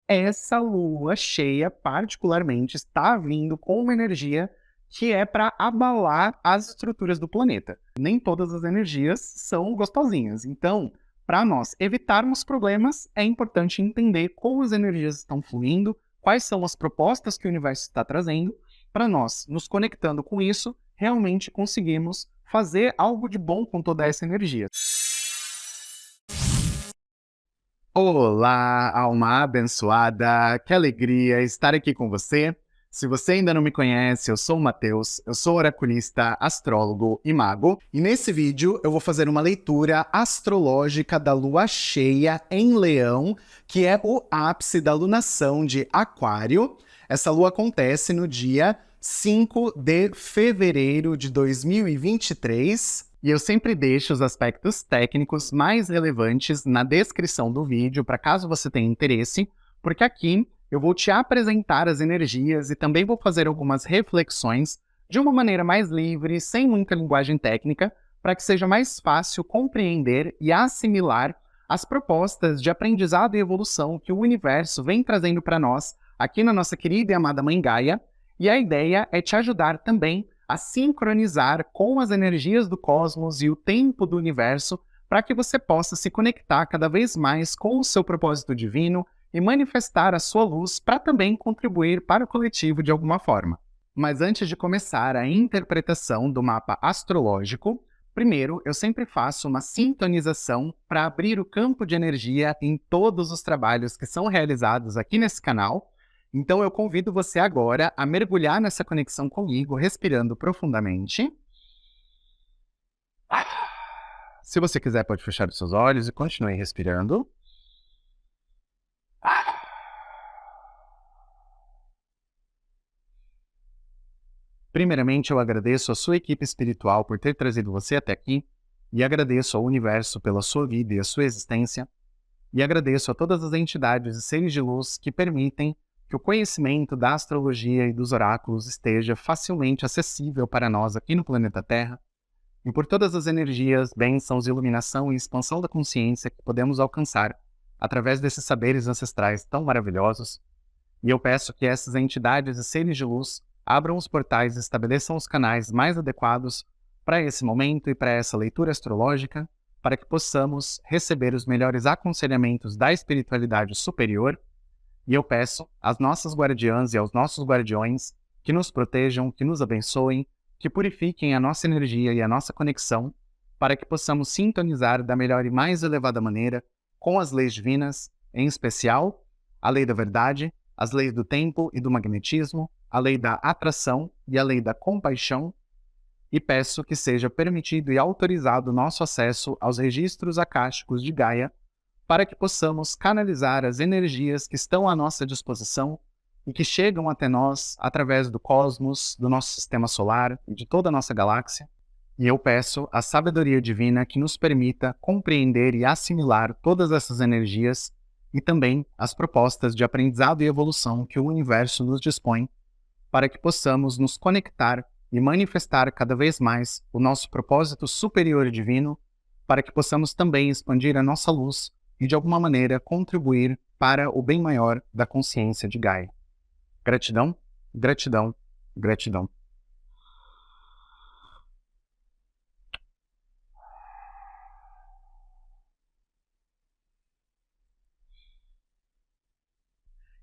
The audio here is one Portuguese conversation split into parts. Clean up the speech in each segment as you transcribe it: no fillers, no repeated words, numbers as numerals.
essa lua cheia, particularmente, está vindo com uma energia que é para abalar as estruturas do planeta. Nem todas as energias são gostosinhas. Então, para nós evitarmos problemas, é importante entender como as energias estão fluindo, quais são as propostas que o universo está trazendo, para nós, nos conectando com isso, realmente conseguirmos fazer algo de bom com toda essa energia. Olá, alma abençoada! Que alegria estar aqui com você. Se você ainda não me conhece, eu sou o Matheus, eu sou oraculista, astrólogo e mago. E nesse vídeo eu vou fazer uma leitura astrológica da lua cheia em Leão, que é o ápice da lunação de Aquário. Essa lua acontece no dia 5 de fevereiro de 2023. E eu sempre deixo os aspectos técnicos mais relevantes na descrição do vídeo, para caso você tenha interesse, porque aqui eu vou te apresentar as energias e também vou fazer algumas reflexões de uma maneira mais livre, sem muita linguagem técnica, para que seja mais fácil compreender e assimilar as propostas de aprendizado e evolução que o universo vem trazendo para nós aqui na nossa querida e amada Mãe Gaia, e a ideia é te ajudar também a sincronizar com as energias do cosmos e o tempo do universo para que você possa se conectar cada vez mais com o seu propósito divino e manifestar a sua luz para também contribuir para o coletivo de alguma forma. Mas antes de começar a interpretação do mapa astrológico, primeiro eu sempre faço uma sintonização para abrir o campo de energia em todos os trabalhos que são realizados aqui nesse canal. Então eu convido você agora a mergulhar nessa conexão comigo, respirando profundamente. Se você quiser, pode fechar os seus olhos e continue respirando. Primeiramente, eu agradeço a sua equipe espiritual por ter trazido você até aqui, e agradeço ao universo pela sua vida e a sua existência, e agradeço a todas as entidades e seres de luz que permitem que o conhecimento da astrologia e dos oráculos esteja facilmente acessível para nós aqui no planeta Terra, e por todas as energias, bênçãos, iluminação e expansão da consciência que podemos alcançar através desses saberes ancestrais tão maravilhosos. E eu peço que essas entidades e seres de luz abram os portais e estabeleçam os canais mais adequados para esse momento e para essa leitura astrológica, para que possamos receber os melhores aconselhamentos da espiritualidade superior. E eu peço às nossas guardiãs e aos nossos guardiões que nos protejam, que nos abençoem, que purifiquem a nossa energia e a nossa conexão, para que possamos sintonizar da melhor e mais elevada maneira com as leis divinas, em especial a lei da verdade, as leis do tempo e do magnetismo, a lei da atração e a lei da compaixão, e peço que seja permitido e autorizado o nosso acesso aos registros akáshicos de Gaia, para que possamos canalizar as energias que estão à nossa disposição e que chegam até nós através do cosmos, do nosso sistema solar e de toda a nossa galáxia. E eu peço a sabedoria divina que nos permita compreender e assimilar todas essas energias e também as propostas de aprendizado e evolução que o universo nos dispõe, para que possamos nos conectar e manifestar cada vez mais o nosso propósito superior e divino, para que possamos também expandir a nossa luz e, de alguma maneira, contribuir para o bem maior da consciência de Gaia. Gratidão, gratidão, gratidão.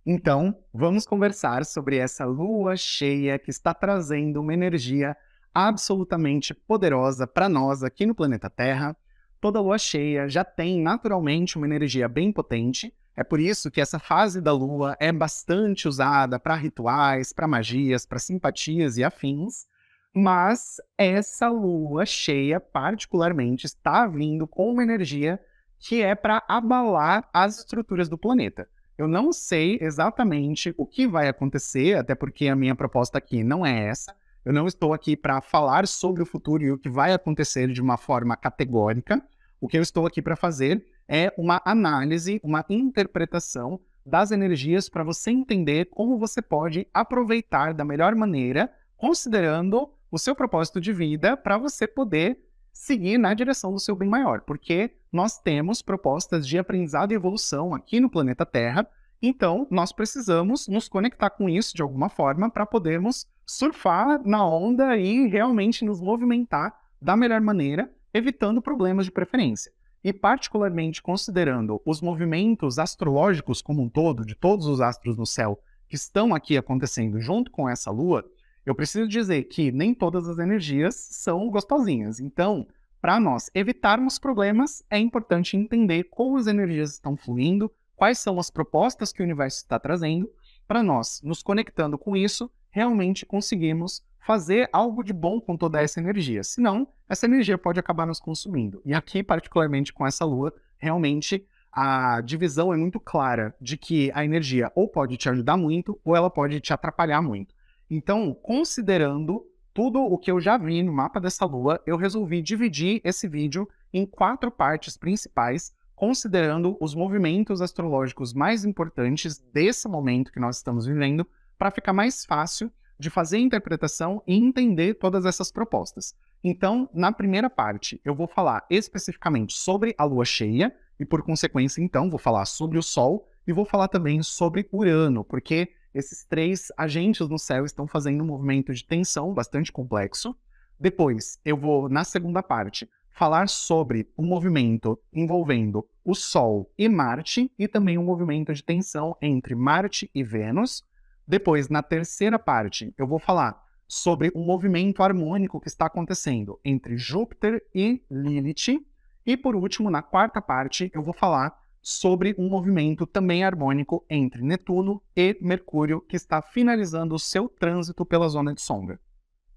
Então, vamos conversar sobre essa lua cheia que está trazendo uma energia absolutamente poderosa para nós aqui no planeta Terra. Toda lua cheia já tem naturalmente uma energia bem potente, é por isso que essa fase da lua é bastante usada para rituais, para magias, para simpatias e afins, mas essa lua cheia particularmente está vindo com uma energia que é para abalar as estruturas do planeta. Eu não sei exatamente o que vai acontecer, até porque a minha proposta aqui não é essa. Eu não estou aqui para falar sobre o futuro e o que vai acontecer de uma forma categórica. O que eu estou aqui para fazer é uma análise, uma interpretação das energias para você entender como você pode aproveitar da melhor maneira, considerando o seu propósito de vida, para você poder seguir na direção do seu bem maior. Porque nós temos propostas de aprendizado e evolução aqui no planeta Terra Então, nós precisamos nos conectar com isso de alguma forma para podermos surfar na onda e realmente nos movimentar da melhor maneira, evitando problemas de preferência. E particularmente considerando os movimentos astrológicos como um todo, de todos os astros no céu que estão aqui acontecendo junto com essa lua, eu preciso dizer que nem todas as energias são gostosinhas. Então, para nós evitarmos problemas, é importante entender como as energias estão fluindo, quais são as propostas que o universo está trazendo, para nós, nos conectando com isso, realmente conseguirmos fazer algo de bom com toda essa energia. Senão, essa energia pode acabar nos consumindo. E aqui, particularmente com essa lua, realmente a divisão é muito clara de que a energia ou pode te ajudar muito, ou ela pode te atrapalhar muito. Então, considerando tudo o que eu já vi no mapa dessa lua, eu resolvi dividir esse vídeo em 4 partes principais, considerando os movimentos astrológicos mais importantes desse momento que nós estamos vivendo, para ficar mais fácil de fazer a interpretação e entender todas essas propostas. Então, na primeira parte, eu vou falar especificamente sobre a lua cheia, e por consequência, então, vou falar sobre o Sol, e vou falar também sobre Urano, porque esses 3 agentes no céu estão fazendo um movimento de tensão bastante complexo. Depois, eu vou, na segunda parte, falar sobre um movimento envolvendo o Sol e Marte, e também um movimento de tensão entre Marte e Vênus. Depois, na terceira parte, eu vou falar sobre um movimento harmônico que está acontecendo entre Júpiter e Lilith. E por último, na quarta parte, eu vou falar sobre um movimento também harmônico entre Netuno e Mercúrio, que está finalizando o seu trânsito pela zona de sombra.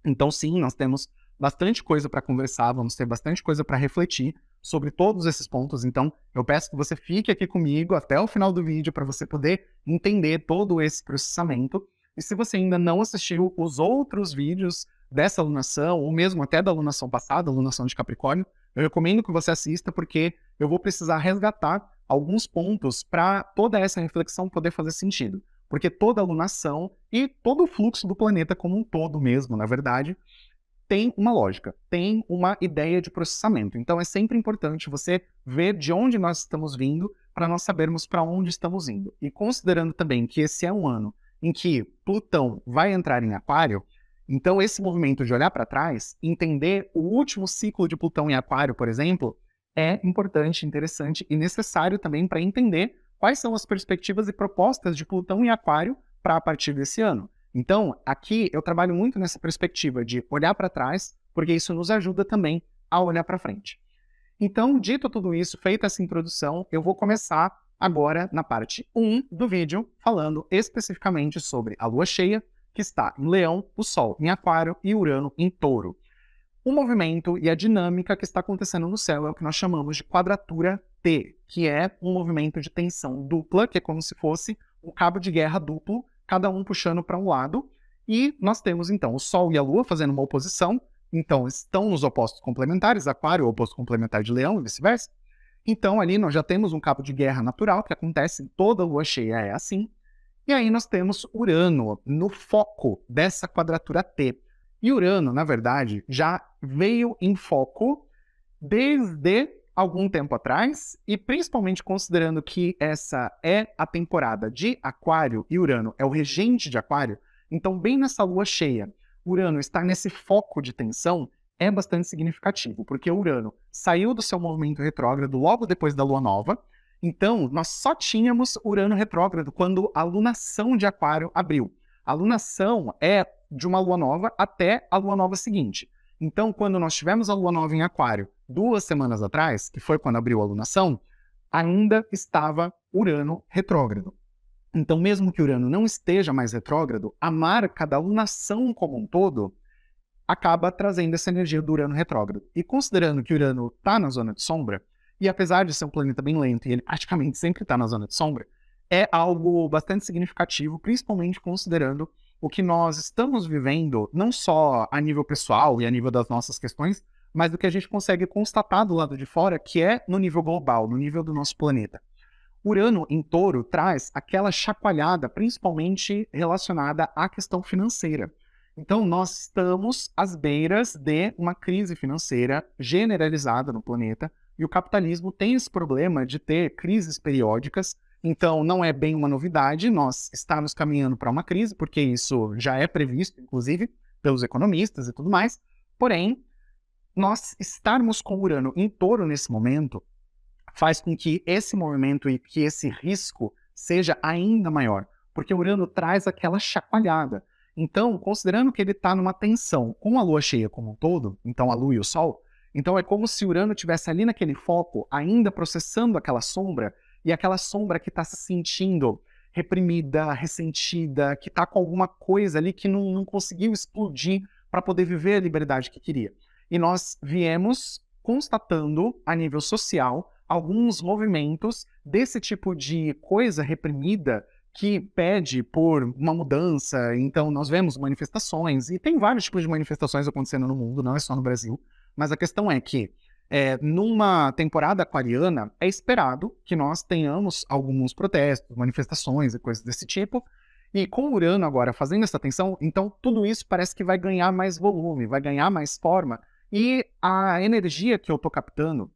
Então sim, nós temos bastante coisa para conversar, vamos ter bastante coisa para refletir sobre todos esses pontos, então eu peço que você fique aqui comigo até o final do vídeo para você poder entender todo esse processamento. E se você ainda não assistiu os outros vídeos dessa alunação, ou mesmo até da alunação passada, alunação de Capricórnio, eu recomendo que você assista porque eu vou precisar resgatar alguns pontos para toda essa reflexão poder fazer sentido. Porque toda alunação e todo o fluxo do planeta como um todo mesmo, na verdade, tem uma lógica, tem uma ideia de processamento. Então é sempre importante você ver de onde nós estamos vindo para nós sabermos para onde estamos indo. E considerando também que esse é um ano em que Plutão vai entrar em Aquário, então esse movimento de olhar para trás, entender o último ciclo de Plutão em Aquário, por exemplo, é importante, interessante e necessário também para entender quais são as perspectivas e propostas de Plutão em Aquário para a partir desse ano. Então, aqui eu trabalho muito nessa perspectiva de olhar para trás, porque isso nos ajuda também a olhar para frente. Então, dito tudo isso, feita essa introdução, eu vou começar agora na parte 1 do vídeo, falando especificamente sobre a lua cheia, que está em Leão, o Sol em Aquário e Urano em Touro. O movimento e a dinâmica que está acontecendo no céu é o que nós chamamos de quadratura T, que é um movimento de tensão dupla, que é como se fosse um cabo de guerra duplo, cada um puxando para um lado, e nós temos então o Sol e a Lua fazendo uma oposição, então estão nos opostos complementares, Aquário é o oposto complementar de Leão e vice-versa. Então ali nós já temos um cabo de guerra natural que acontece em toda lua cheia, é assim. E aí nós temos Urano no foco dessa quadratura T. E Urano, na verdade, já veio em foco desde algum tempo atrás, e principalmente considerando que essa é a temporada de Aquário e Urano é o regente de Aquário, então bem nessa lua cheia, Urano estar nesse foco de tensão é bastante significativo, porque Urano saiu do seu movimento retrógrado logo depois da lua nova, então nós só tínhamos Urano retrógrado quando a lunação de Aquário abriu. A lunação é de uma lua nova até a lua nova seguinte. Então, quando nós tivemos a lua nova em Aquário 2 semanas atrás, que foi quando abriu a lunação, ainda estava Urano retrógrado. Então, mesmo que Urano não esteja mais retrógrado, a marca da lunação como um todo acaba trazendo essa energia do Urano retrógrado. E considerando que Urano está na zona de sombra, e apesar de ser um planeta bem lento e ele praticamente sempre está na zona de sombra, é algo bastante significativo, principalmente considerando o que nós estamos vivendo, não só a nível pessoal e a nível das nossas questões, mas do que a gente consegue constatar do lado de fora, que é no nível global, no nível do nosso planeta. Urano em Touro traz aquela chacoalhada, principalmente relacionada à questão financeira. Então, nós estamos às beiras de uma crise financeira generalizada no planeta, e o capitalismo tem esse problema de ter crises periódicas Então, não é bem uma novidade nós estarmos caminhando para uma crise, porque isso já é previsto, inclusive, pelos economistas e tudo mais. Porém, nós estarmos com Urano em Touro nesse momento faz com que esse movimento e que esse risco seja ainda maior, porque Urano traz aquela chacoalhada. Então, considerando que ele está numa tensão com a Lua cheia como um todo, então a Lua e o Sol, então é como se Urano estivesse ali naquele foco, ainda processando aquela sombra, e aquela sombra que está se sentindo reprimida, ressentida, que está com alguma coisa ali que não conseguiu explodir para poder viver a liberdade que queria. E nós viemos constatando, a nível social, alguns movimentos desse tipo de coisa reprimida que pede por uma mudança. Então, nós vemos manifestações, e tem vários tipos de manifestações acontecendo no mundo, não é só no Brasil, mas a questão é que, numa temporada aquariana, é esperado que nós tenhamos alguns protestos, manifestações e coisas desse tipo, e com Urano agora fazendo essa tensão, então tudo isso parece que vai ganhar mais volume, vai ganhar mais forma, e a energia que eu estou captando,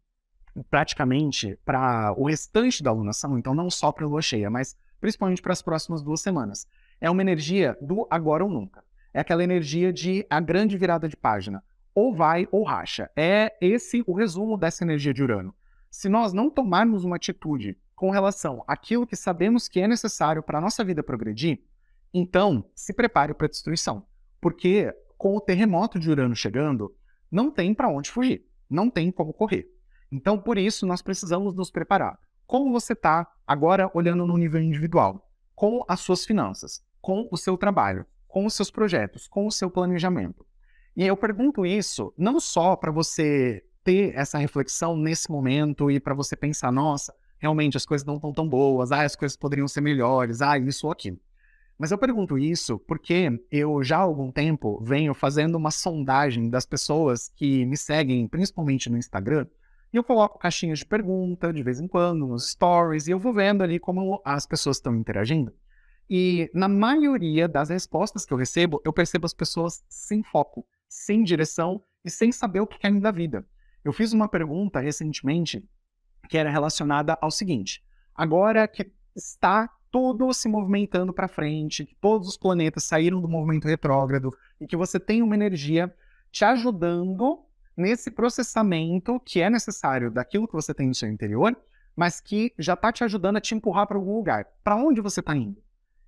praticamente para o restante da alunação, então não só para a lua cheia, mas principalmente para as próximas 2 semanas, é uma energia do agora ou nunca. É aquela energia de a grande virada de página. Ou vai ou racha. É esse o resumo dessa energia de Urano. Se nós não tomarmos uma atitude com relação àquilo que sabemos que é necessário para a nossa vida progredir, então se prepare para a destruição. Porque com o terremoto de Urano chegando, não tem para onde fugir, não tem como correr. Então, por isso, nós precisamos nos preparar. Como você está agora olhando no nível individual? Com as suas finanças, com o seu trabalho, com os seus projetos, com o seu planejamento. E eu pergunto isso não só para você ter essa reflexão nesse momento e para você pensar, nossa, realmente as coisas não estão tão boas, as coisas poderiam ser melhores, isso ou aquilo. Mas eu pergunto isso porque eu já há algum tempo venho fazendo uma sondagem das pessoas que me seguem, principalmente no Instagram, e eu coloco caixinhas de pergunta de vez em quando, nos stories, e eu vou vendo ali como as pessoas estão interagindo. E na maioria das respostas que eu recebo, eu percebo as pessoas sem foco, sem direção e sem saber o que querem da vida. Eu fiz uma pergunta recentemente que era relacionada ao seguinte: agora que está tudo se movimentando para frente, que todos os planetas saíram do movimento retrógrado e que você tem uma energia te ajudando nesse processamento que é necessário daquilo que você tem no seu interior, mas que já está te ajudando a te empurrar para algum lugar. Para onde você está indo?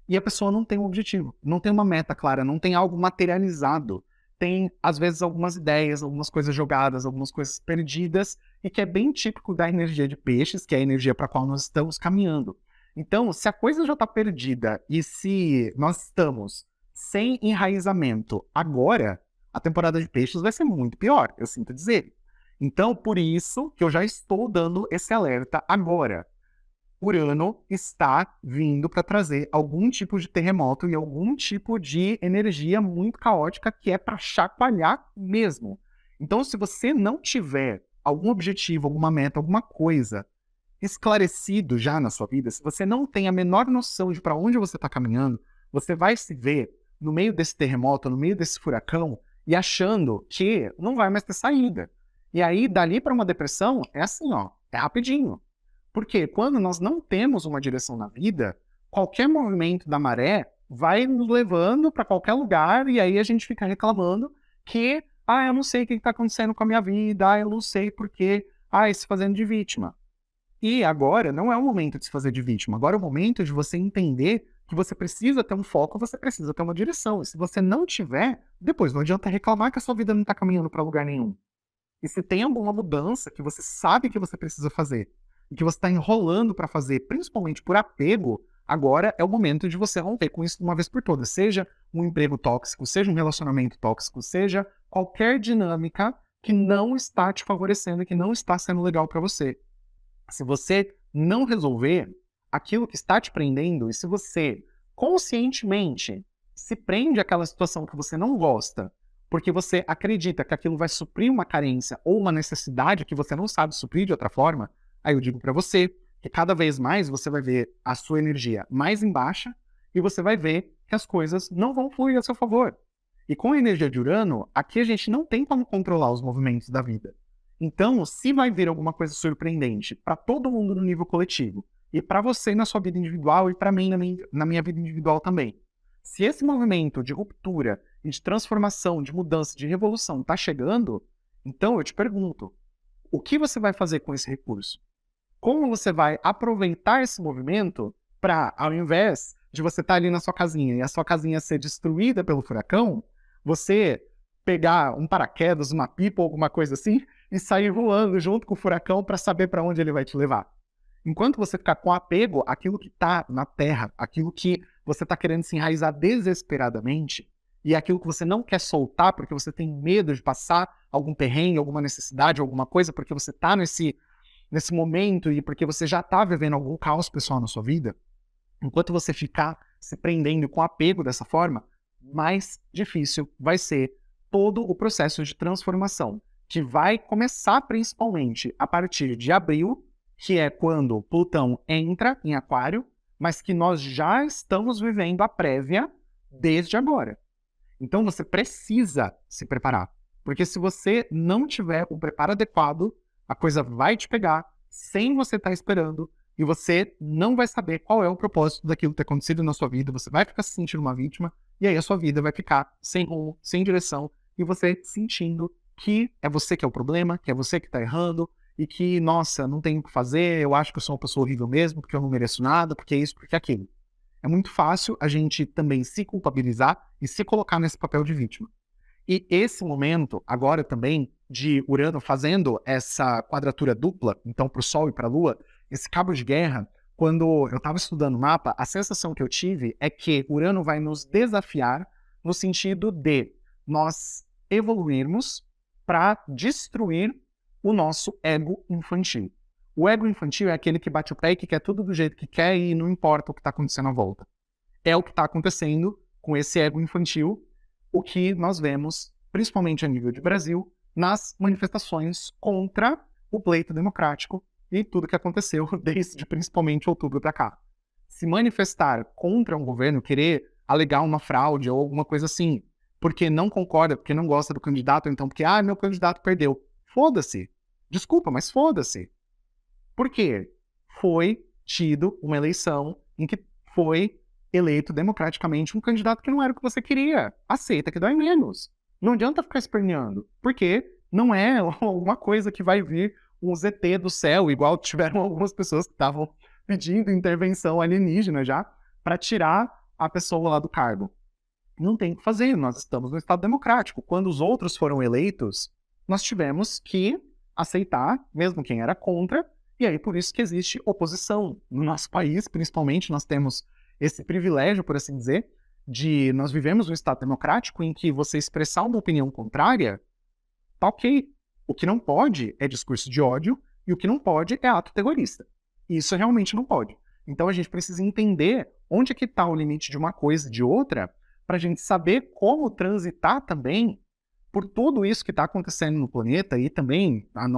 E a pessoa não tem um objetivo, não tem uma meta clara, não tem algo materializado. Tem, às vezes, algumas ideias, algumas coisas jogadas, algumas coisas perdidas, e que é bem típico da energia de peixes, que é a energia para a qual nós estamos caminhando. Então, se a coisa já está perdida e se nós estamos sem enraizamento agora, a temporada de peixes vai ser muito pior, eu sinto dizer. Então, por isso que eu já estou dando esse alerta agora. Urano está vindo para trazer algum tipo de terremoto e algum tipo de energia muito caótica que é para chacoalhar mesmo. Então, se você não tiver algum objetivo, alguma meta, alguma coisa esclarecido já na sua vida, se você não tem a menor noção de para onde você está caminhando, você vai se ver no meio desse terremoto, no meio desse furacão, e achando que não vai mais ter saída. E aí, dali para uma depressão, é assim, é rapidinho. Porque quando nós não temos uma direção na vida, qualquer movimento da maré vai nos levando para qualquer lugar, e aí a gente fica reclamando que, eu não sei o que está acontecendo com a minha vida, eu não sei por quê, se fazendo de vítima. E agora não é o momento de se fazer de vítima, agora é o momento de você entender que você precisa ter um foco, você precisa ter uma direção. E se você não tiver, depois não adianta reclamar que a sua vida não está caminhando para lugar nenhum. E se tem alguma mudança que você sabe que você precisa fazer, e que você está enrolando para fazer, principalmente por apego, agora é o momento de você romper com isso de uma vez por todas. Seja um emprego tóxico, seja um relacionamento tóxico, seja qualquer dinâmica que não está te favorecendo, que não está sendo legal para você. Se você não resolver aquilo que está te prendendo, e se você conscientemente se prende àquela situação que você não gosta, porque você acredita que aquilo vai suprir uma carência ou uma necessidade que você não sabe suprir de outra forma, aí eu digo para você que cada vez mais você vai ver a sua energia mais em baixa e você vai ver que as coisas não vão fluir a seu favor. E com a energia de Urano, aqui a gente não tem como controlar os movimentos da vida. Então, se vai vir alguma coisa surpreendente para todo mundo no nível coletivo e para você na sua vida individual e para mim na minha vida individual também. Se esse movimento de ruptura e de transformação, de mudança, de revolução está chegando, então eu te pergunto, o que você vai fazer com esse recurso? Como você vai aproveitar esse movimento para, ao invés de você estar ali na sua casinha e a sua casinha ser destruída pelo furacão, você pegar um paraquedas, uma pipa ou alguma coisa assim e sair voando junto com o furacão para saber para onde ele vai te levar? Enquanto você ficar com apego àquilo que está na terra, aquilo que você está querendo se enraizar desesperadamente, e aquilo que você não quer soltar porque você tem medo de passar algum perrengue, alguma necessidade, alguma coisa, porque você está nesse momento e porque você já está vivendo algum caos pessoal na sua vida, enquanto você ficar se prendendo com apego dessa forma, mais difícil vai ser todo o processo de transformação, que vai começar principalmente a partir de abril, que é quando Plutão entra em Aquário, mas que nós já estamos vivendo a prévia desde agora. Então você precisa se preparar, porque se você não tiver o preparo adequado, a coisa vai te pegar sem você estar esperando e você não vai saber qual é o propósito daquilo que tem acontecido na sua vida, você vai ficar se sentindo uma vítima e aí a sua vida vai ficar sem rumo, sem direção e você sentindo que é você que é o problema, que é você que está errando e que, nossa, não tenho o que fazer, eu acho que eu sou uma pessoa horrível mesmo, porque eu não mereço nada, porque é isso, porque é aquilo. É muito fácil a gente também se culpabilizar e se colocar nesse papel de vítima. E esse momento, agora também, de Urano fazendo essa quadratura dupla, então para o Sol e para a Lua, esse cabo de guerra, quando eu estava estudando o mapa, a sensação que eu tive é que Urano vai nos desafiar no sentido de nós evoluirmos para destruir o nosso ego infantil. O ego infantil é aquele que bate o pé e que quer tudo do jeito que quer e não importa o que está acontecendo à volta. É o que está acontecendo com esse ego infantil, o que nós vemos, principalmente a nível de Brasil, nas manifestações contra o pleito democrático e tudo que aconteceu desde principalmente outubro para cá. Se manifestar contra um governo, querer alegar uma fraude ou alguma coisa assim, porque não concorda, porque não gosta do candidato, ou então porque, meu candidato perdeu. Foda-se. Desculpa, mas foda-se. Por quê? Foi tido uma eleição em que foi eleito democraticamente um candidato que não era o que você queria. Aceita que dói menos. Não adianta ficar esperneando, porque não é uma coisa que vai vir um ZT do céu, igual tiveram algumas pessoas que estavam pedindo intervenção alienígena já, para tirar a pessoa lá do cargo. Não tem o que fazer, nós estamos no Estado democrático. Quando os outros foram eleitos, nós tivemos que aceitar, mesmo quem era contra, e aí por isso que existe oposição. No nosso país, principalmente, nós temos esse privilégio, por assim dizer, de nós vivemos um Estado democrático em que você expressar uma opinião contrária, tá ok. O que não pode é discurso de ódio e o que não pode é ato terrorista. Isso realmente não pode. Então a gente precisa entender onde é que está o limite de uma coisa e de outra para a gente saber como transitar também por tudo isso que está acontecendo no planeta e também no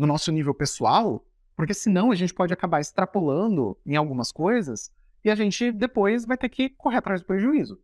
nosso nível pessoal, porque senão a gente pode acabar extrapolando em algumas coisas e a gente depois vai ter que correr atrás do prejuízo.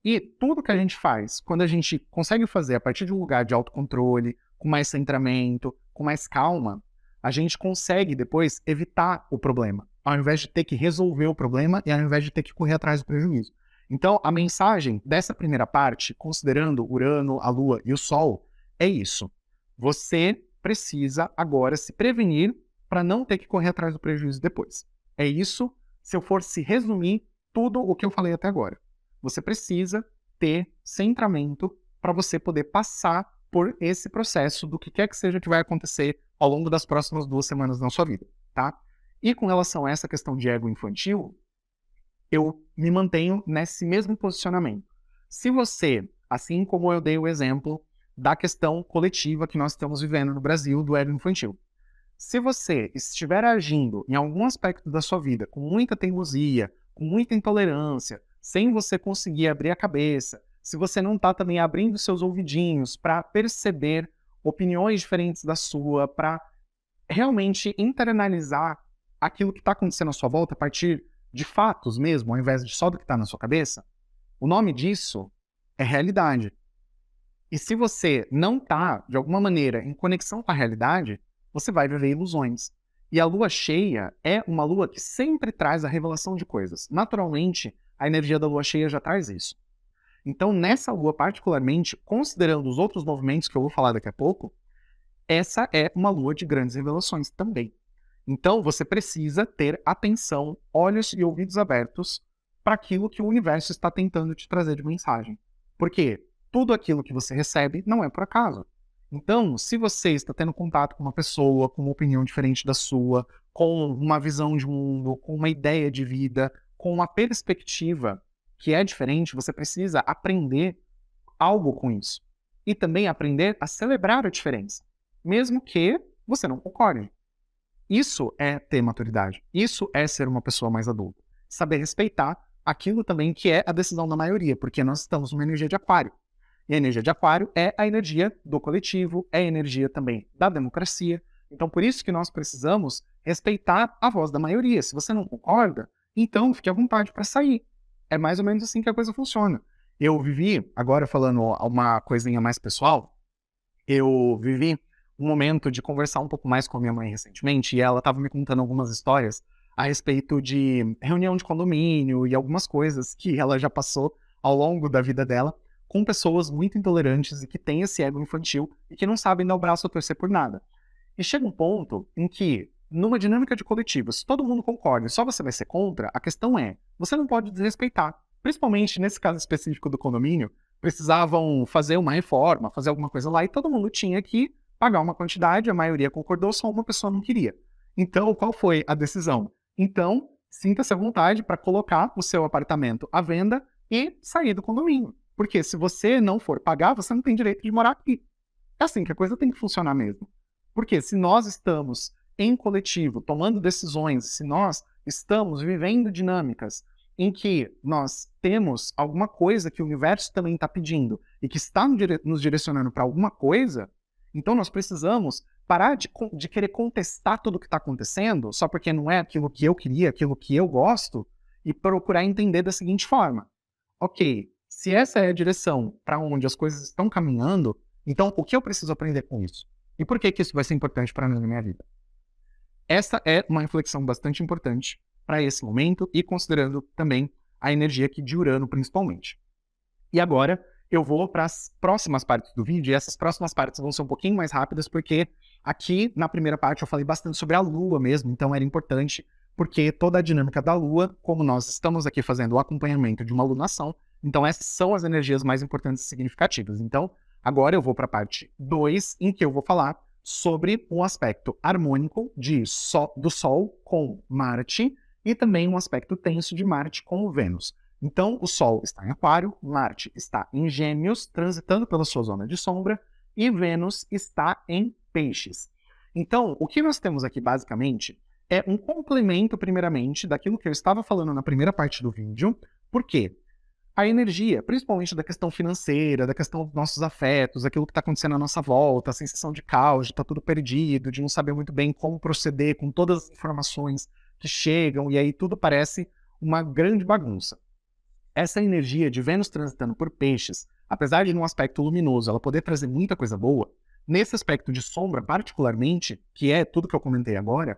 E tudo que a gente faz, quando a gente consegue fazer a partir de um lugar de autocontrole, com mais centramento, com mais calma, a gente consegue depois evitar o problema, ao invés de ter que resolver o problema e ao invés de ter que correr atrás do prejuízo. Então, a mensagem dessa primeira parte, considerando Urano, a Lua e o Sol, é isso. Você precisa agora se prevenir para não ter que correr atrás do prejuízo depois. É isso, se eu for se resumir tudo o que eu falei até agora. Você precisa ter centramento para você poder passar por esse processo do que quer que seja que vai acontecer ao longo das próximas 2 semanas na sua vida, tá? E com relação a essa questão de ego infantil, eu me mantenho nesse mesmo posicionamento. Se você, assim como eu dei o exemplo da questão coletiva que nós estamos vivendo no Brasil do ego infantil, se você estiver agindo em algum aspecto da sua vida com muita teimosia, com muita intolerância, sem você conseguir abrir a cabeça, se você não está também abrindo seus ouvidinhos para perceber opiniões diferentes da sua, para realmente internalizar aquilo que está acontecendo à sua volta a partir de fatos mesmo, ao invés de só do que está na sua cabeça, o nome disso é realidade. E se você não está, de alguma maneira, em conexão com a realidade, você vai viver ilusões. E a lua cheia é uma lua que sempre traz a revelação de coisas. Naturalmente, a energia da lua cheia já traz isso. Então, nessa lua particularmente, considerando os outros movimentos que eu vou falar daqui a pouco, essa é uma lua de grandes revelações também. Então, você precisa ter atenção, olhos e ouvidos abertos para aquilo que o universo está tentando te trazer de mensagem. Porque tudo aquilo que você recebe não é por acaso. Então, se você está tendo contato com uma pessoa com uma opinião diferente da sua, com uma visão de mundo, com uma ideia de vida, com uma perspectiva que é diferente, você precisa aprender algo com isso. E também aprender a celebrar a diferença, mesmo que você não concorde. Isso é ter maturidade. Isso é ser uma pessoa mais adulta. Saber respeitar aquilo também que é a decisão da maioria, porque nós estamos numa energia de aquário. E a energia de aquário é a energia do coletivo, é a energia também da democracia. Então, por isso que nós precisamos respeitar a voz da maioria. Se você não concorda, então fique à vontade para sair. É mais ou menos assim que a coisa funciona. Eu vivi, agora falando uma coisinha mais pessoal, eu vivi um momento de conversar um pouco mais com a minha mãe recentemente, e ela estava me contando algumas histórias a respeito de reunião de condomínio e algumas coisas que ela já passou ao longo da vida dela com pessoas muito intolerantes e que têm esse ego infantil e que não sabem dar o braço a torcer por nada. E chega um ponto em que, numa dinâmica de coletivo, se todo mundo concorda e só você vai ser contra, a questão é, você não pode desrespeitar. Principalmente nesse caso específico do condomínio, precisavam fazer uma reforma, fazer alguma coisa lá, e todo mundo tinha que pagar uma quantidade, a maioria concordou, só uma pessoa não queria. Então, qual foi a decisão? Então, sinta-se à vontade para colocar o seu apartamento à venda e sair do condomínio. Porque se você não for pagar, você não tem direito de morar aqui. É assim que a coisa tem que funcionar mesmo. Porque se nós estamos em coletivo, tomando decisões, se nós estamos vivendo dinâmicas em que nós temos alguma coisa que o universo também está pedindo e que está nos direcionando para alguma coisa, então nós precisamos parar de querer contestar tudo o que está acontecendo só porque não é aquilo que eu queria, aquilo que eu gosto, e procurar entender da seguinte forma. Ok, se essa é a direção para onde as coisas estão caminhando, então o que eu preciso aprender com isso? E por que isso vai ser importante para mim na minha vida? Essa é uma reflexão bastante importante para esse momento e considerando também a energia aqui de Urano, principalmente. E agora eu vou para as próximas partes do vídeo, e essas próximas partes vão ser um pouquinho mais rápidas, porque aqui na primeira parte eu falei bastante sobre a Lua mesmo, então era importante, porque toda a dinâmica da Lua, como nós estamos aqui fazendo o acompanhamento de uma lunação, então essas são as energias mais importantes e significativas. Então, agora eu vou para a parte 2, em que eu vou falar sobre um aspecto harmônico do Sol com Marte, e também um aspecto tenso de Marte com o Vênus. Então, o Sol está em Aquário, Marte está em Gêmeos, transitando pela sua zona de sombra, e Vênus está em Peixes. Então, o que nós temos aqui, basicamente, é um complemento, primeiramente, daquilo que eu estava falando na primeira parte do vídeo. Por quê? A energia, principalmente da questão financeira, da questão dos nossos afetos, aquilo que está acontecendo à nossa volta, a sensação de caos, de estar tudo perdido, de não saber muito bem como proceder com todas as informações que chegam, e aí tudo parece uma grande bagunça. Essa energia de Vênus transitando por Peixes, apesar de num aspecto luminoso ela poder trazer muita coisa boa, nesse aspecto de sombra particularmente, que é tudo que eu comentei agora,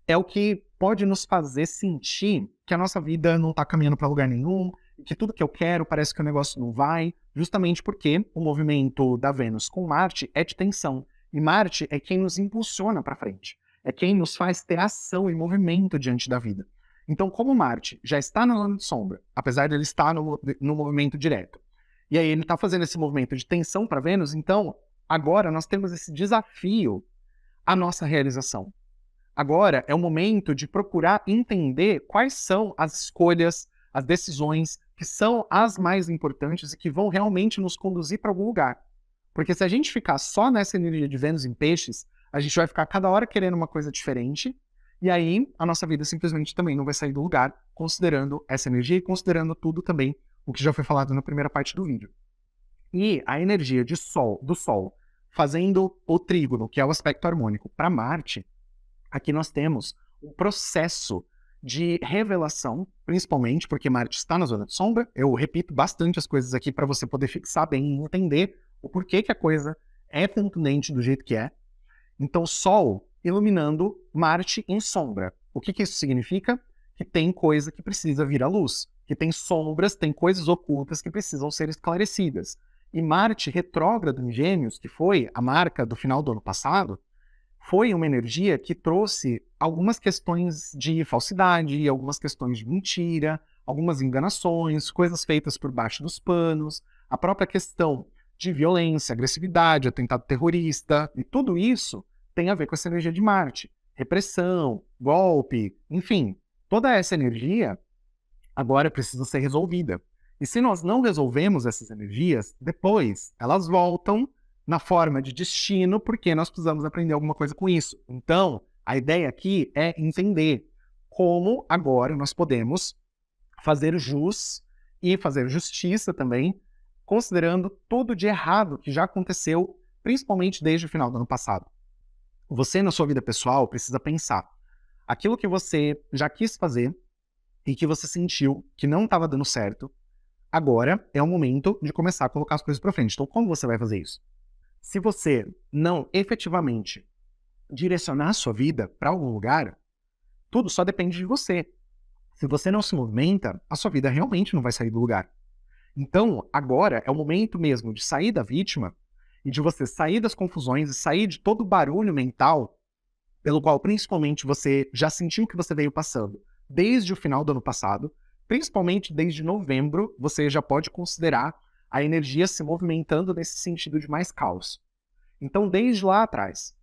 é o que pode nos fazer sentir que a nossa vida não está caminhando para lugar nenhum, e que tudo que eu quero parece que o negócio não vai, justamente porque o movimento da Vênus com Marte é de tensão, e Marte é quem nos impulsiona para frente, é quem nos faz ter ação e movimento diante da vida. Então, como Marte já está na zona de sombra, apesar de ele estar no movimento direto, e aí ele está fazendo esse movimento de tensão para Vênus, então agora nós temos esse desafio à nossa realização. Agora é o momento de procurar entender quais são as escolhas, as decisões que são as mais importantes e que vão realmente nos conduzir para algum lugar. Porque se a gente ficar só nessa energia de Vênus em Peixes, a gente vai ficar cada hora querendo uma coisa diferente, e aí a nossa vida simplesmente também não vai sair do lugar, considerando essa energia e considerando tudo também o que já foi falado na primeira parte do vídeo. E a energia do Sol fazendo o trígono, que é o aspecto harmônico, para Marte, aqui nós temos um processo de revelação, principalmente porque Marte está na zona de sombra. Eu repito bastante as coisas aqui para você poder fixar bem e entender o porquê que a coisa é contundente do jeito que é. Então, Sol iluminando Marte em sombra. O que isso significa? Que tem coisa que precisa vir à luz, que tem sombras, tem coisas ocultas que precisam ser esclarecidas. E Marte retrógrado em Gêmeos, que foi a marca do final do ano passado, foi uma energia que trouxe algumas questões de falsidade, algumas questões de mentira, algumas enganações, coisas feitas por baixo dos panos, a própria questão de violência, agressividade, atentado terrorista, e tudo isso tem a ver com essa energia de Marte. Repressão, golpe, enfim, toda essa energia agora precisa ser resolvida. E se nós não resolvemos essas energias, depois elas voltam na forma de destino, porque nós precisamos aprender alguma coisa com isso. Então, a ideia aqui é entender como agora nós podemos fazer jus e fazer justiça também, considerando tudo de errado que já aconteceu, principalmente desde o final do ano passado. Você, na sua vida pessoal, precisa pensar aquilo que você já quis fazer e que você sentiu que não estava dando certo. Agora é o momento de começar a colocar as coisas para frente. Então, como você vai fazer isso? Se você não efetivamente direcionar a sua vida para algum lugar, tudo só depende de você. Se você não se movimenta, a sua vida realmente não vai sair do lugar. Então, agora é o momento mesmo de sair da vítima e de você sair das confusões e sair de todo o barulho mental pelo qual principalmente você já sentiu que você veio passando desde o final do ano passado, principalmente desde novembro, você já pode considerar a energia se movimentando nesse sentido de mais caos. Então, desde lá atrás,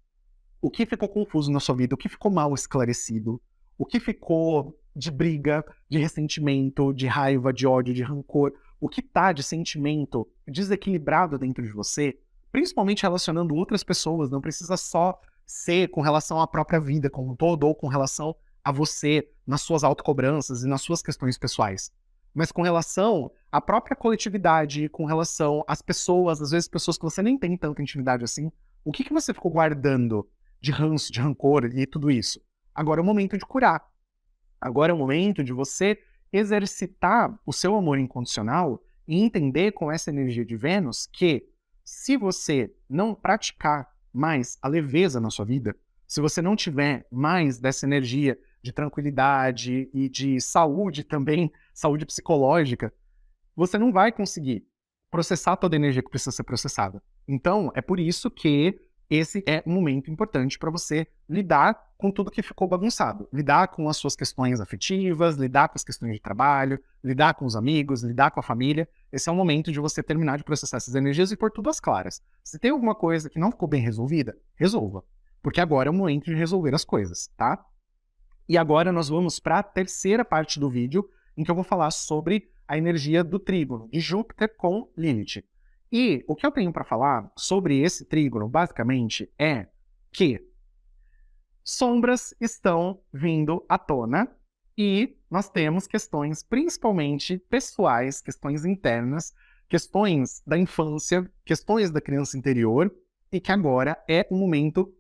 o que ficou confuso na sua vida, o que ficou mal esclarecido, o que ficou de briga, de ressentimento, de raiva, de ódio, de rancor, o que está de sentimento desequilibrado dentro de você, principalmente relacionando outras pessoas, não precisa só ser com relação à própria vida como um todo ou com relação a você nas suas autocobranças e nas suas questões pessoais, mas com relação à própria coletividade, com relação às pessoas, às vezes pessoas que você nem tem tanta intimidade assim, o que você ficou guardando de ranço, de rancor e tudo isso? Agora é o momento de curar. Agora é o momento de você exercitar o seu amor incondicional e entender com essa energia de Vênus que se você não praticar mais a leveza na sua vida, se você não tiver mais dessa energia de tranquilidade e de saúde também, saúde psicológica, você não vai conseguir processar toda a energia que precisa ser processada. Então, é por isso que esse é um momento importante para você lidar com tudo que ficou bagunçado. Lidar com as suas questões afetivas, lidar com as questões de trabalho, lidar com os amigos, lidar com a família. Esse é o momento de você terminar de processar essas energias e pôr tudo às claras. Se tem alguma coisa que não ficou bem resolvida, resolva. Porque agora é o momento de resolver as coisas, tá? E agora nós vamos para a terceira parte do vídeo, em que eu vou falar sobre a energia do trígono, de Júpiter com Lilith. E o que eu tenho para falar sobre esse trígono, basicamente, é que sombras estão vindo à tona e nós temos questões principalmente pessoais, questões internas, questões da infância, questões da criança interior, e que agora é o momento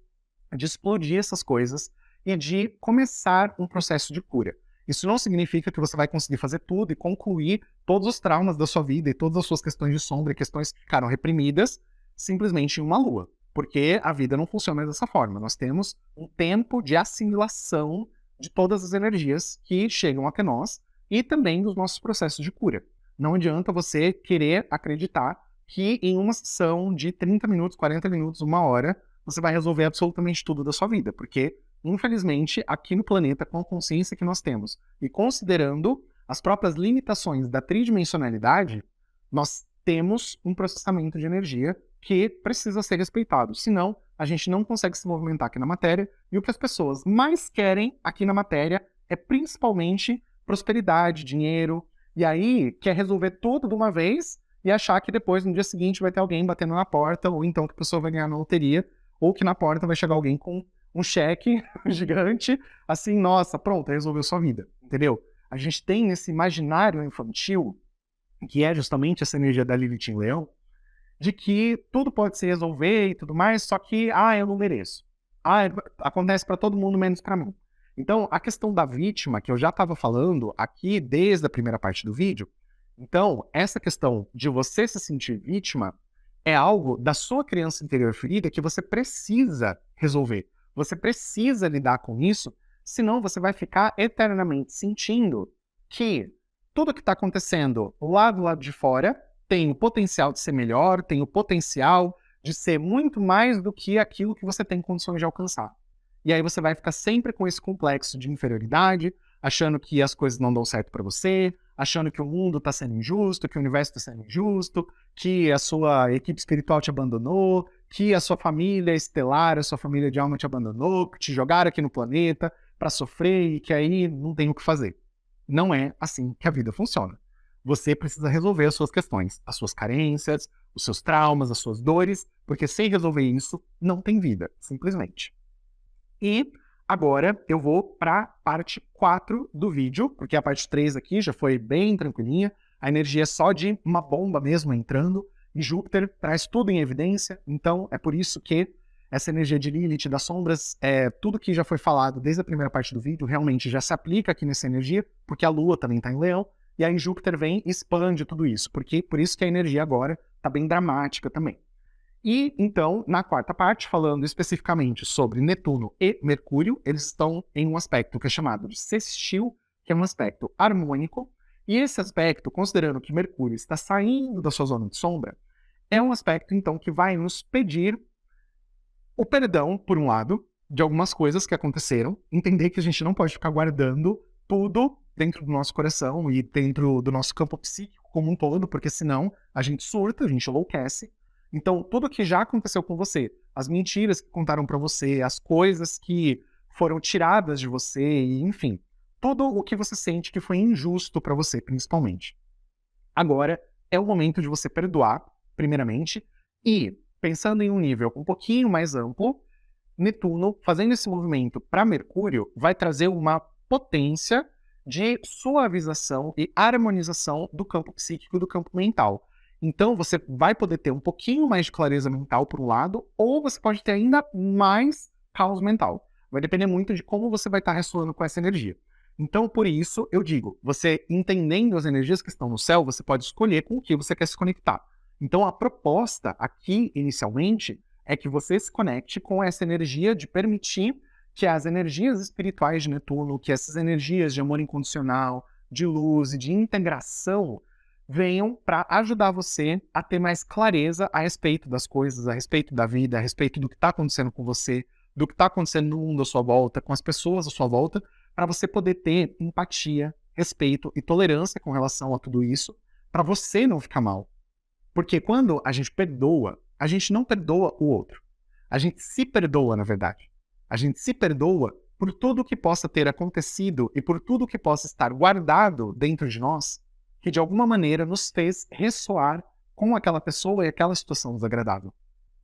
de explodir essas coisas e de começar um processo de cura. Isso não significa que você vai conseguir fazer tudo e concluir todos os traumas da sua vida e todas as suas questões de sombra e questões que ficaram reprimidas simplesmente em uma lua. Porque a vida não funciona dessa forma. Nós temos um tempo de assimilação de todas as energias que chegam até nós e também dos nossos processos de cura. Não adianta você querer acreditar que em uma sessão de 30 minutos, 40 minutos, uma hora, você vai resolver absolutamente tudo da sua vida, porque infelizmente, aqui no planeta, com a consciência que nós temos, e considerando as próprias limitações da tridimensionalidade, nós temos um processamento de energia que precisa ser respeitado. Senão, a gente não consegue se movimentar aqui na matéria, e o que as pessoas mais querem aqui na matéria é principalmente prosperidade, dinheiro, e aí quer resolver tudo de uma vez e achar que depois, no dia seguinte, vai ter alguém batendo na porta, ou então que a pessoa vai ganhar na loteria, ou que na porta vai chegar alguém com um cheque gigante, assim, nossa, pronto, resolveu sua vida, entendeu? A gente tem esse imaginário infantil, que é justamente essa energia da Lilith em Leão, de que tudo pode se resolver e tudo mais, só que, eu não mereço. Acontece para todo mundo, menos para mim. Então, a questão da vítima, que eu já estava falando aqui desde a primeira parte do vídeo, então, essa questão de você se sentir vítima é algo da sua criança interior ferida que você precisa resolver. Você precisa lidar com isso, senão você vai ficar eternamente sentindo que tudo que está acontecendo lá do lado de fora tem o potencial de ser melhor, tem o potencial de ser muito mais do que aquilo que você tem condições de alcançar. E aí você vai ficar sempre com esse complexo de inferioridade, achando que as coisas não dão certo para você, achando que o mundo está sendo injusto, que o universo está sendo injusto, que a sua equipe espiritual te abandonou, que a sua família estelar, a sua família de alma te abandonou, que te jogaram aqui no planeta para sofrer e que aí não tem o que fazer. Não é assim que a vida funciona. Você precisa resolver as suas questões, as suas carências, os seus traumas, as suas dores, porque sem resolver isso, não tem vida, simplesmente. E agora eu vou para a parte 4 do vídeo, porque a parte 3 aqui já foi bem tranquilinha, a energia é só de uma bomba mesmo entrando, e Júpiter traz tudo em evidência, então é por isso que essa energia de Lilith, das sombras, tudo que já foi falado desde a primeira parte do vídeo, realmente já se aplica aqui nessa energia, porque a Lua também está em Leão, e aí Júpiter vem e expande tudo isso, porque por isso que a energia agora está bem dramática também. E, então, na quarta parte, falando especificamente sobre Netuno e Mercúrio, eles estão em um aspecto que é chamado de sextil, que é um aspecto harmônico, e esse aspecto, considerando que Mercúrio está saindo da sua zona de sombra, é um aspecto, então, que vai nos pedir o perdão, por um lado, de algumas coisas que aconteceram, entender que a gente não pode ficar guardando tudo dentro do nosso coração e dentro do nosso campo psíquico como um todo, porque senão a gente surta, a gente enlouquece. Então, tudo que já aconteceu com você, as mentiras que contaram pra você, as coisas que foram tiradas de você, e, enfim, tudo o que você sente que foi injusto pra você, principalmente. Agora é o momento de você perdoar, primeiramente, e, pensando em um nível um pouquinho mais amplo, Netuno, fazendo esse movimento para Mercúrio, vai trazer uma potência de suavização e harmonização do campo psíquico e do campo mental. Então, você vai poder ter um pouquinho mais de clareza mental, por um lado, ou você pode ter ainda mais caos mental. Vai depender muito de como você vai estar ressoando com essa energia. Então, por isso, eu digo, você entendendo as energias que estão no céu, você pode escolher com o que você quer se conectar. Então, a proposta aqui, inicialmente, é que você se conecte com essa energia de permitir que as energias espirituais de Netuno, que essas energias de amor incondicional, de luz e de integração venham para ajudar você a ter mais clareza a respeito das coisas, a respeito da vida, a respeito do que está acontecendo com você, do que está acontecendo no mundo à sua volta, com as pessoas à sua volta, para você poder ter empatia, respeito e tolerância com relação a tudo isso, para você não ficar mal. Porque quando a gente perdoa, a gente não perdoa o outro. A gente se perdoa, na verdade. A gente se perdoa por tudo que possa ter acontecido e por tudo que possa estar guardado dentro de nós, que de alguma maneira nos fez ressoar com aquela pessoa e aquela situação desagradável.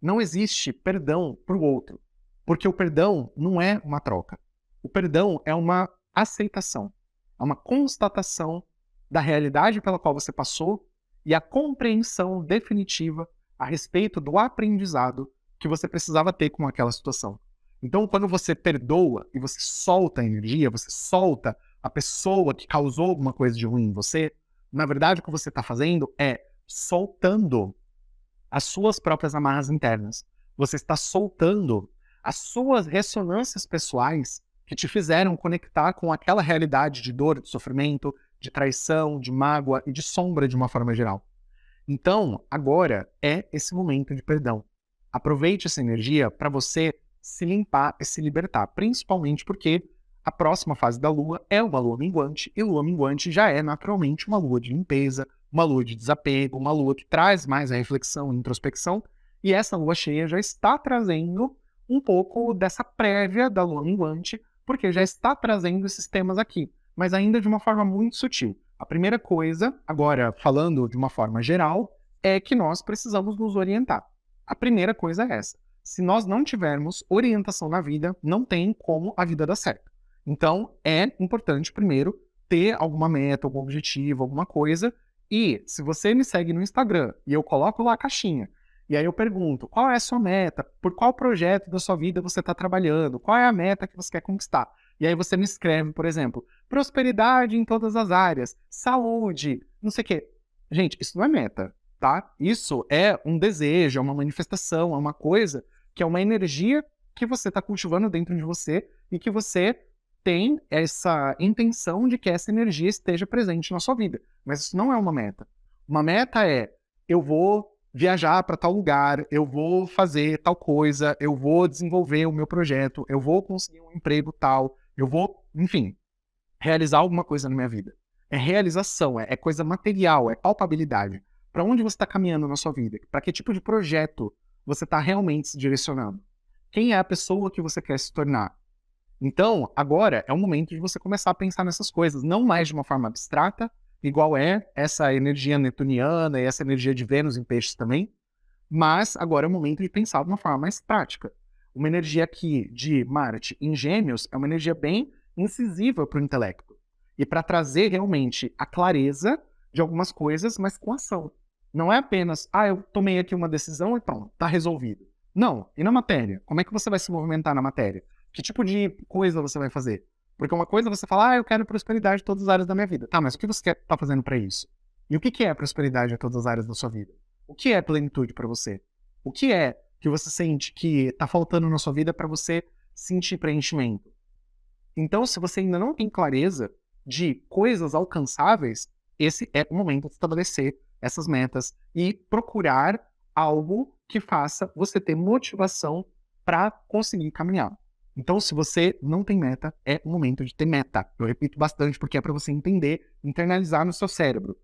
Não existe perdão para o outro, porque o perdão não é uma troca. O perdão é uma aceitação, é uma constatação da realidade pela qual você passou e a compreensão definitiva a respeito do aprendizado que você precisava ter com aquela situação. Então, quando você perdoa e você solta a energia, você solta a pessoa que causou alguma coisa de ruim em você, na verdade o que você está fazendo é soltando as suas próprias amarras internas. Você está soltando as suas ressonâncias pessoais que te fizeram conectar com aquela realidade de dor, de sofrimento, de traição, de mágoa e de sombra de uma forma geral. Então, agora é esse momento de perdão. Aproveite essa energia para você se limpar e se libertar, principalmente porque a próxima fase da Lua é uma Lua minguante, e Lua minguante já é naturalmente uma Lua de limpeza, uma Lua de desapego, uma Lua que traz mais a reflexão e introspecção, e essa Lua cheia já está trazendo um pouco dessa prévia da Lua minguante, porque já está trazendo esses temas aqui, mas ainda de uma forma muito sutil. A primeira coisa, agora falando de uma forma geral, é que nós precisamos nos orientar. A primeira coisa é essa. Se nós não tivermos orientação na vida, não tem como a vida dar certo. Então, é importante, primeiro, ter alguma meta, algum objetivo, alguma coisa. E, se você me segue no Instagram e eu coloco lá a caixinha, e aí eu pergunto, qual é a sua meta? Por qual projeto da sua vida você está trabalhando? Qual é a meta que você quer conquistar? E aí você me escreve, por exemplo, prosperidade em todas as áreas, saúde, não sei o quê. Gente, isso não é meta, tá? Isso é um desejo, é uma manifestação, é uma coisa que é uma energia que você está cultivando dentro de você e que você tem essa intenção de que essa energia esteja presente na sua vida. Mas isso não é uma meta. Uma meta é, eu vou viajar para tal lugar, eu vou fazer tal coisa, eu vou desenvolver o meu projeto, eu vou conseguir um emprego tal, eu vou, enfim, realizar alguma coisa na minha vida. É realização, é coisa material, é palpabilidade. Para onde você está caminhando na sua vida? Para que tipo de projeto você está realmente se direcionando? Quem é a pessoa que você quer se tornar? Então, agora é o momento de você começar a pensar nessas coisas, não mais de uma forma abstrata, igual é essa energia netuniana e essa energia de Vênus em peixes também, mas agora é o momento de pensar de uma forma mais prática. Uma energia aqui de Marte em Gêmeos é uma energia bem incisiva para o intelecto e para trazer realmente a clareza de algumas coisas, mas com ação. Não é apenas, eu tomei aqui uma decisão e pronto, está resolvido. Não, e na matéria? Como é que você vai se movimentar na matéria? Que tipo de coisa você vai fazer? Porque uma coisa é você falar, eu quero prosperidade em todas as áreas da minha vida. Tá, mas o que você está fazendo para isso? E o que é prosperidade em todas as áreas da sua vida? O que é plenitude para você? O que é que você sente que está faltando na sua vida para você sentir preenchimento? Então, se você ainda não tem clareza de coisas alcançáveis, esse é o momento de estabelecer essas metas e procurar algo que faça você ter motivação para conseguir caminhar. Então, se você não tem meta, é o momento de ter meta. Eu repito bastante porque é para você entender, internalizar no seu cérebro.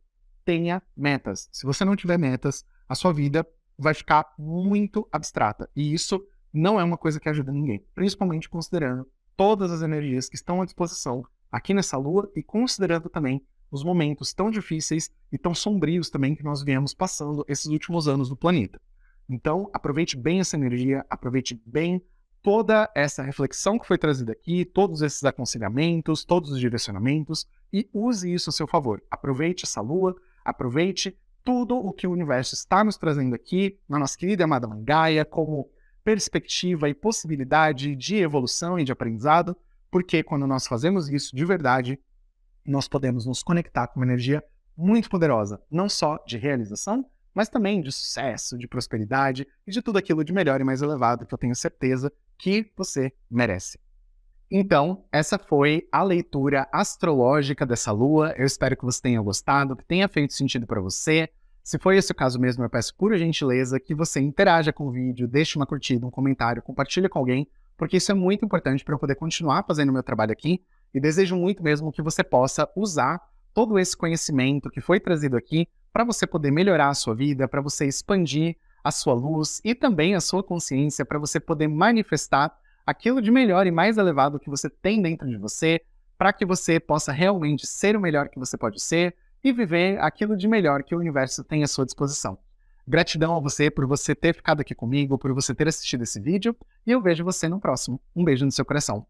Tenha metas. Se você não tiver metas, a sua vida vai ficar muito abstrata. E isso não é uma coisa que ajuda ninguém, principalmente considerando todas as energias que estão à disposição aqui nessa lua e considerando também os momentos tão difíceis e tão sombrios também que nós viemos passando esses últimos anos do planeta. Então, aproveite bem essa energia, aproveite bem toda essa reflexão que foi trazida aqui, todos esses aconselhamentos, todos os direcionamentos e use isso a seu favor. Aproveite essa lua, aproveite tudo o que o universo está nos trazendo aqui, na nossa querida e amada Mãe Gaia, como perspectiva e possibilidade de evolução e de aprendizado, porque quando nós fazemos isso de verdade, nós podemos nos conectar com uma energia muito poderosa, não só de realização, mas também de sucesso, de prosperidade e de tudo aquilo de melhor e mais elevado que eu tenho certeza que você merece. Então, essa foi a leitura astrológica dessa lua. Eu espero que você tenha gostado, que tenha feito sentido para você. Se foi esse o caso mesmo, eu peço por gentileza que você interaja com o vídeo, deixe uma curtida, um comentário, compartilhe com alguém, porque isso é muito importante para eu poder continuar fazendo o meu trabalho aqui e desejo muito mesmo que você possa usar todo esse conhecimento que foi trazido aqui para você poder melhorar a sua vida, para você expandir a sua luz e também a sua consciência, para você poder manifestar aquilo de melhor e mais elevado que você tem dentro de você, para que você possa realmente ser o melhor que você pode ser e viver aquilo de melhor que o universo tem à sua disposição. Gratidão a você por você ter ficado aqui comigo, por você ter assistido esse vídeo, e eu vejo você no próximo. Um beijo no seu coração.